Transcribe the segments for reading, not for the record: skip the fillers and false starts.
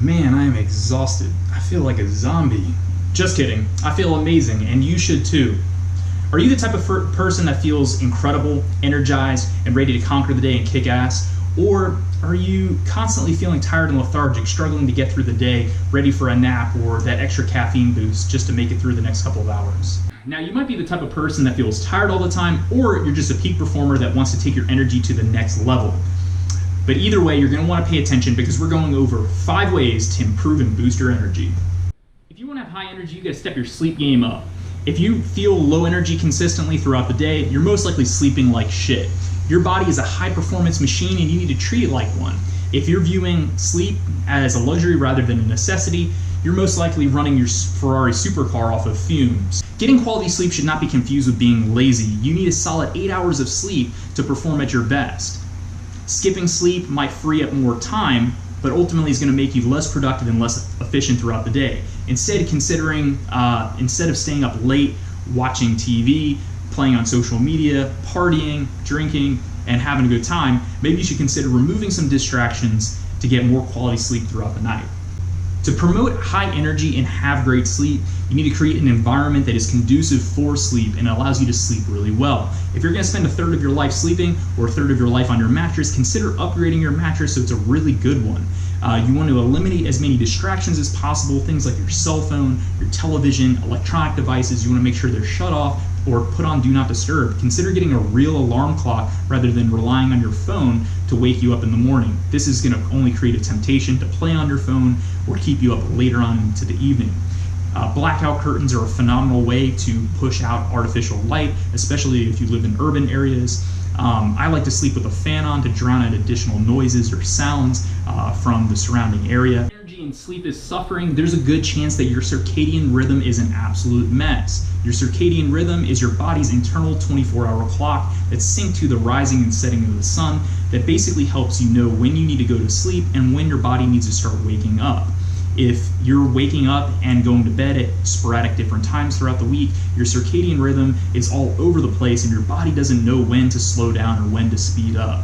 Man, I am exhausted. I feel like a zombie. Just kidding. I feel amazing, and you should too. Are you the type of person that feels incredible, energized, and ready to conquer the day and kick ass? Or are you constantly feeling tired and lethargic, struggling to get through the day, ready for a nap or that extra caffeine boost just to make it through the next couple of hours? Now, you might be the type of person that feels tired all the time, or you're just a peak performer that wants to take your energy to the next level. But either way, you're going to want to pay attention because we're going over 5 ways to improve and boost your energy. If you want to have high energy, you got to step your sleep game up. If you feel low energy consistently throughout the day, you're most likely sleeping like shit. Your body is a high performance machine and you need to treat it like one. If you're viewing sleep as a luxury rather than a necessity, you're most likely running your Ferrari supercar off of fumes. Getting quality sleep should not be confused with being lazy. You need a solid 8 hours of sleep to perform at your best. Skipping sleep might free up more time, but ultimately is going to make you less productive and less efficient throughout the day. Instead of staying up late watching TV, playing on social media, partying, drinking, and having a good time, maybe you should consider removing some distractions to get more quality sleep throughout the night. To promote high energy and have great sleep, you need to create an environment that is conducive for sleep and allows you to sleep really well. If you're going to spend a third of your life sleeping or a third of your life on your mattress, consider upgrading your mattress so it's a really good one. You want to eliminate as many distractions as possible, things like your cell phone, your television, electronic devices. You want to make sure they're shut off or put on do not disturb. Consider getting a real alarm clock rather than relying on your phone to wake you up in the morning. This is going to only create a temptation to play on your phone or keep you up later on into the evening. Blackout curtains are a phenomenal way to push out artificial light, especially if you live in urban areas. I like to sleep with a fan on to drown out additional noises or sounds from the surrounding area. Energy and sleep is suffering. There's a good chance that your circadian rhythm is an absolute mess. Your circadian rhythm is your body's internal 24-hour clock that's synced to the rising and setting of the sun that basically helps you know when you need to go to sleep and when your body needs to start waking up. If you're waking up and going to bed at sporadic different times throughout the week, your circadian rhythm is all over the place and your body doesn't know when to slow down or when to speed up.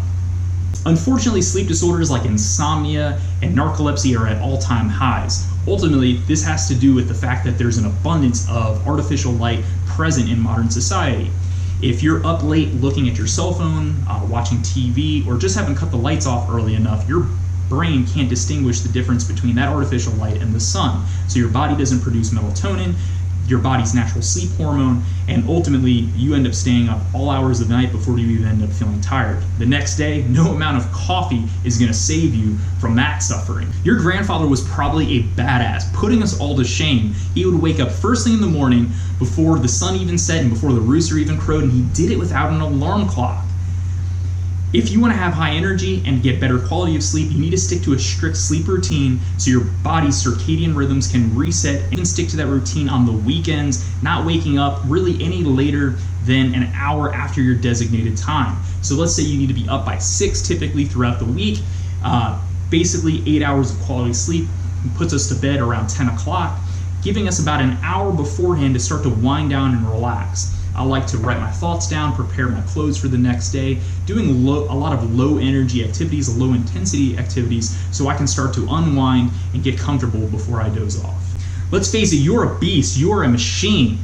Unfortunately, sleep disorders like insomnia and narcolepsy are at all-time highs. Ultimately, this has to do with the fact that there's an abundance of artificial light present in modern society. If you're up late looking at your cell phone, watching TV, or just haven't cut the lights off early enough, your brain can't distinguish the difference between that artificial light and the sun. So your body doesn't produce melatonin, your body's natural sleep hormone, and ultimately you end up staying up all hours of the night before you even end up feeling tired. The next day, no amount of coffee is going to save you from that suffering. Your grandfather was probably a badass, putting us all to shame. He would wake up first thing in the morning before the sun even set and before the rooster even crowed, and he did it without an alarm clock. If you want to have high energy and get better quality of sleep, you need to stick to a strict sleep routine so your body's circadian rhythms can reset, and stick to that routine on the weekends, not waking up really any later than an hour after your designated time. So let's say you need to be up by 6 typically throughout the week. Basically 8 hours of quality sleep puts us to bed around 10 o'clock, giving us about an hour beforehand to start to wind down and relax. I like to write my thoughts down, prepare my clothes for the next day, doing a lot of low energy activities, low intensity activities, so I can start to unwind and get comfortable before I doze off. Let's face it, you're a beast, you're a machine.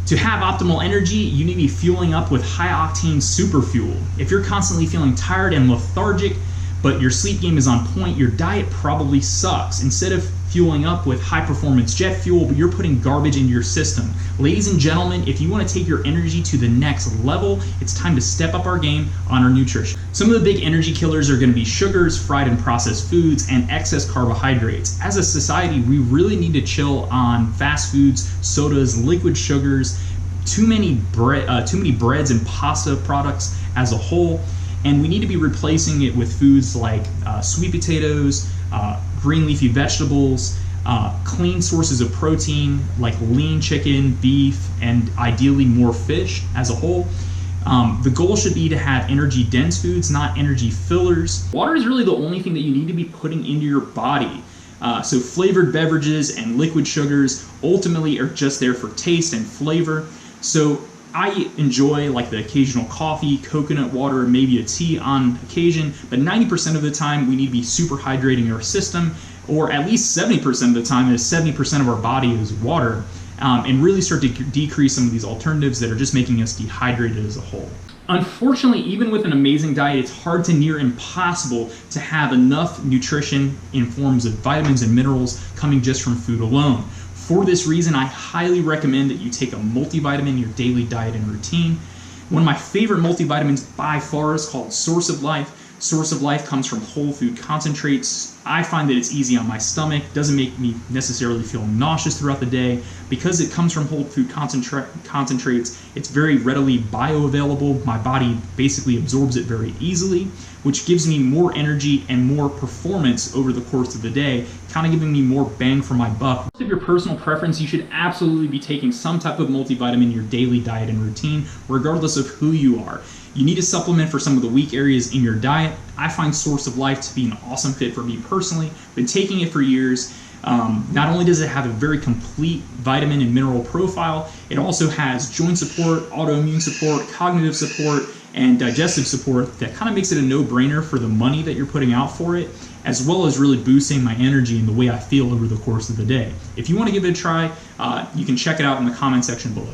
To have optimal energy, you need to be fueling up with high octane super fuel. If you're constantly feeling tired and lethargic, but your sleep game is on point, your diet probably sucks. Instead of fueling up with high performance jet fuel, you're putting garbage into your system. Ladies and gentlemen, if you want to take your energy to the next level, it's time to step up our game on our nutrition. Some of the big energy killers are going to be sugars, fried and processed foods, and excess carbohydrates. As a society, we really need to chill on fast foods, sodas, liquid sugars, too many breads and pasta products as a whole. And we need to be replacing it with foods like sweet potatoes, green leafy vegetables, clean sources of protein like lean chicken, beef, and ideally more fish as a whole. The goal should be to have energy dense foods, not energy fillers. Water is really the only thing that you need to be putting into your body. So flavored beverages and liquid sugars ultimately are just there for taste and flavor. So I enjoy like the occasional coffee, coconut water, maybe a tea on occasion, but 90% of the time we need to be super hydrating our system or at least 70% of the time, as 70% of our body is water, and really start to decrease some of these alternatives that are just making us dehydrated as a whole. Unfortunately, even with an amazing diet, it's hard to near impossible to have enough nutrition in forms of vitamins and minerals coming just from food alone. For this reason, I highly recommend that you take a multivitamin in your daily diet and routine. One of my favorite multivitamins by far is called Source of Life. Source of Life comes from whole food concentrates. I find that it's easy on my stomach, doesn't make me necessarily feel nauseous throughout the day. Because it comes from whole food concentrates, it's very readily bioavailable. My body basically absorbs it very easily, which gives me more energy and more performance over the course of the day, kind of giving me more bang for my buck. If your personal preference, you should absolutely be taking some type of multivitamin in your daily diet and routine, regardless of who you are. You need to supplement for some of the weak areas in your diet. I find Source of Life to be an awesome fit for me personally. Been taking it for years. Not only does it have a very complete vitamin and mineral profile, it also has joint support, autoimmune support, cognitive support, and digestive support that kind of makes it a no-brainer for the money that you're putting out for it, as well as really boosting my energy and the way I feel over the course of the day. If you want to give it a try, you can check it out in the comment section below.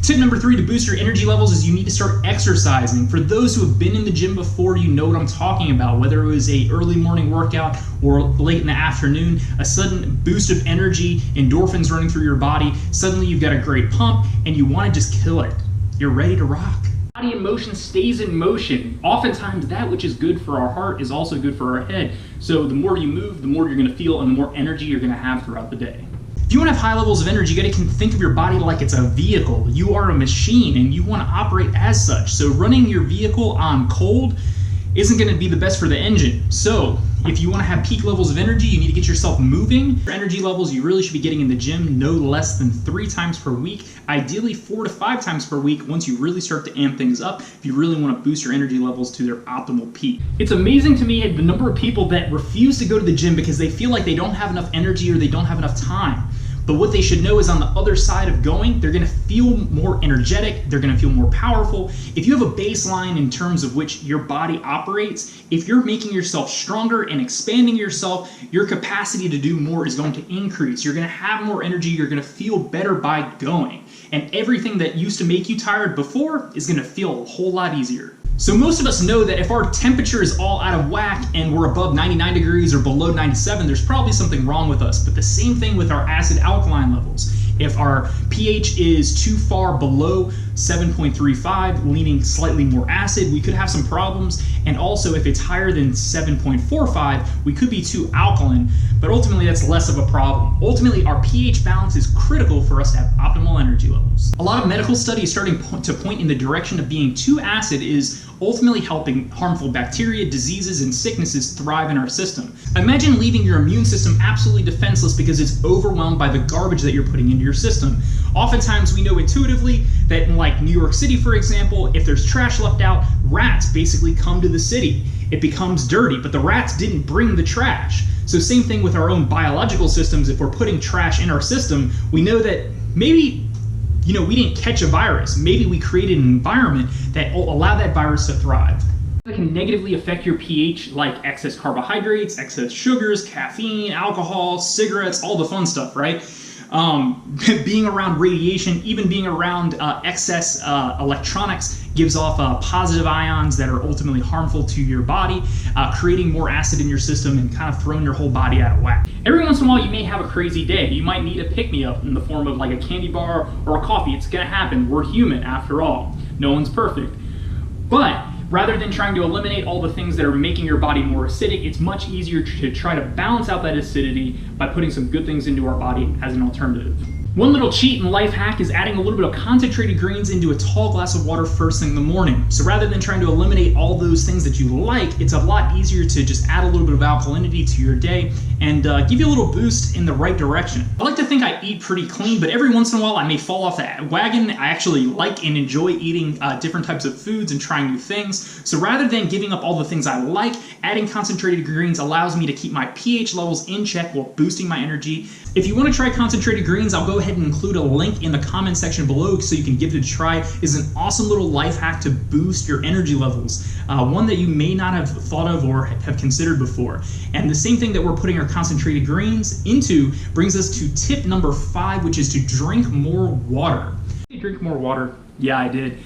Tip number 3 to boost your energy levels is you need to start exercising. For those who have been in the gym before, you know what I'm talking about. Whether it was a early morning workout or late in the afternoon, a sudden boost of energy, endorphins running through your body, suddenly you've got a great pump and you want to just kill it. You're ready to rock. Body in motion stays in motion. Oftentimes that which is good for our heart is also good for our head. So the more you move, the more you're going to feel and the more energy you're going to have throughout the day. If you want to have high levels of energy, you got to think of your body like it's a vehicle. You are a machine and you want to operate as such. So running your vehicle on cold isn't going to be the best for the engine. So if you want to have peak levels of energy, you need to get yourself moving. For energy levels, you really should be getting in the gym no less than 3 times per week, ideally 4 to 5 times per week once you really start to amp things up if you really want to boost your energy levels to their optimal peak. It's amazing to me the number of people that refuse to go to the gym because they feel like they don't have enough energy or they don't have enough time. But what they should know is on the other side of going, they're gonna feel more energetic, they're gonna feel more powerful. If you have a baseline in terms of which your body operates, if you're making yourself stronger and expanding yourself, your capacity to do more is going to increase. You're gonna have more energy, you're gonna feel better by going. And everything that used to make you tired before is gonna feel a whole lot easier. So most of us know that if our temperature is all out of whack and we're above 99 degrees or below 97, there's probably something wrong with us. But the same thing with our acid alkaline levels. If our pH is too far below 7.35, leaning slightly more acid, we could have some problems. And also if it's higher than 7.45, we could be too alkaline, but ultimately that's less of a problem. Ultimately, our pH balance is critical for us to have optimal energy levels. A lot of medical studies starting to point in the direction of being too acid is ultimately helping harmful bacteria, diseases, and sicknesses thrive in our system. Imagine leaving your immune system absolutely defenseless because it's overwhelmed by the garbage that you're putting into your system. Oftentimes we know intuitively that in like New York City, for example, if there's trash left out, rats basically come to the city. It becomes dirty, but the rats didn't bring the trash. So same thing with our own biological systems. If we're putting trash in our system, we know that maybe we didn't catch a virus. Maybe we created an environment that will allow that virus to thrive. That can negatively affect your pH, like excess carbohydrates, excess sugars, caffeine, alcohol, cigarettes, all the fun stuff, right? Being around radiation, even being around excess electronics gives off positive ions that are ultimately harmful to your body, creating more acid in your system and kind of throwing your whole body out of whack. Every once in a while you may have a crazy day. You might need a pick-me-up in the form of like a candy bar or a coffee. It's gonna happen. We're human after all. No one's perfect. But rather than trying to eliminate all the things that are making your body more acidic, it's much easier to try to balance out that acidity by putting some good things into our body as an alternative. One little cheat and life hack is adding a little bit of concentrated greens into a tall glass of water first thing in the morning. So rather than trying to eliminate all those things that you like, it's a lot easier to just add a little bit of alkalinity to your day and give you a little boost in the right direction. I like to think I eat pretty clean, but every once in a while I may fall off that wagon. I actually like and enjoy eating different types of foods and trying new things. So rather than giving up all the things I like, adding concentrated greens allows me to keep my pH levels in check while boosting my energy. If you want to try concentrated greens, I'll go ahead ahead and include a link in the comment section below so you can give it a try. It's an awesome little life hack to boost your energy levels, one that you may not have thought of or have considered before. And the same thing that we're putting our concentrated greens into brings us to tip number 5, which is to drink more water. Did you drink more water? Yeah, I did.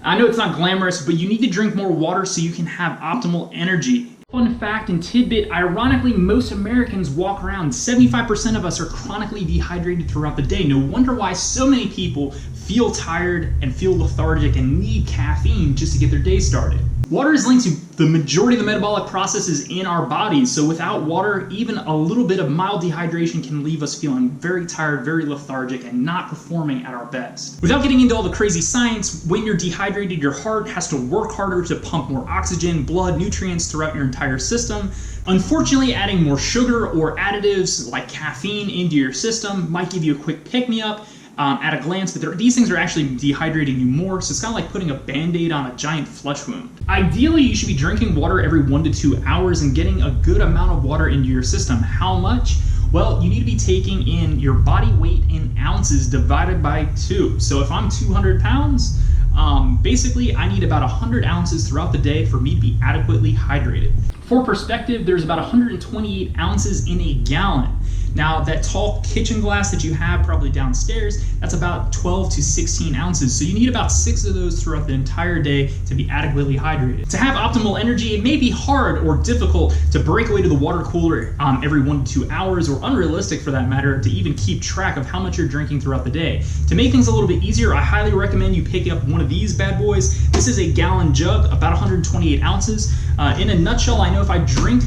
I know it's not glamorous, but you need to drink more water so you can have optimal energy. Fun fact and tidbit, ironically, most Americans walk around, 75% of us are chronically dehydrated throughout the day. No wonder why so many people feel tired and feel lethargic and need caffeine just to get their day started. Water is linked to the majority of the metabolic processes in our bodies, so without water, even a little bit of mild dehydration can leave us feeling very tired, very lethargic, and not performing at our best. Without getting into all the crazy science, when you're dehydrated, your heart has to work harder to pump more oxygen, blood, nutrients throughout your entire system. Unfortunately, adding more sugar or additives like caffeine into your system might give you a quick pick-me-up at a glance, but these things are actually dehydrating you more, so it's kind of like putting a band-aid on a giant flesh wound. Ideally, you should be drinking water every 1 to 2 hours and getting a good amount of water into your system. How much? Well, you need to be taking in your body weight in ounces divided by 2. So if I'm 200 pounds, basically I need about 100 ounces throughout the day for me to be adequately hydrated. For perspective, there's about 128 ounces in a gallon. Now, that tall kitchen glass that you have probably downstairs, that's about 12 to 16 ounces. So you need about 6 of those throughout the entire day to be adequately hydrated. To have optimal energy, it may be hard or difficult to break away to the water cooler every 1 to 2 hours, or unrealistic for that matter, to even keep track of how much you're drinking throughout the day. To make things a little bit easier, I highly recommend you pick up one of these bad boys. This is a gallon jug, about 128 ounces. In a nutshell, I know if I drink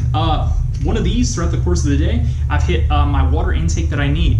one of these throughout the course of the day, I've hit my water intake that I need.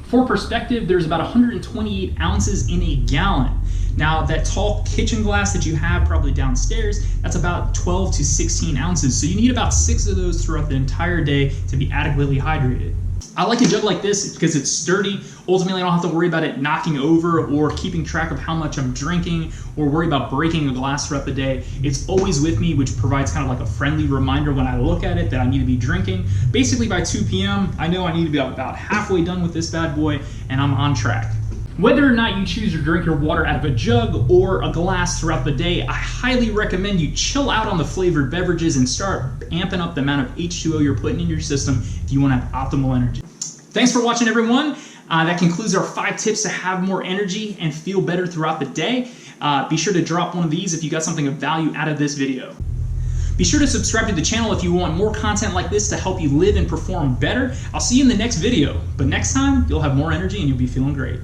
For perspective, there's about 128 ounces in a gallon. Now, that tall kitchen glass that you have probably downstairs, that's about 12 to 16 ounces. So you need about 6 of those throughout the entire day to be adequately hydrated. I like a jug like this because it's sturdy. Ultimately, I don't have to worry about it knocking over or keeping track of how much I'm drinking or worry about breaking a glass throughout the day. It's always with me, which provides kind of like a friendly reminder when I look at it that I need to be drinking. Basically, by 2 p.m., I know I need to be about halfway done with this bad boy, and I'm on track. Whether or not you choose to drink your water out of a jug or a glass throughout the day, I highly recommend you chill out on the flavored beverages and start amping up the amount of H2O you're putting in your system if you want to have optimal energy. Thanks for watching, everyone. That concludes our 5 tips to have more energy and feel better throughout the day. Be sure to drop one of these if you got something of value out of this video. Be sure to subscribe to the channel if you want more content like this to help you live and perform better. I'll see you in the next video, but next time you'll have more energy and you'll be feeling great.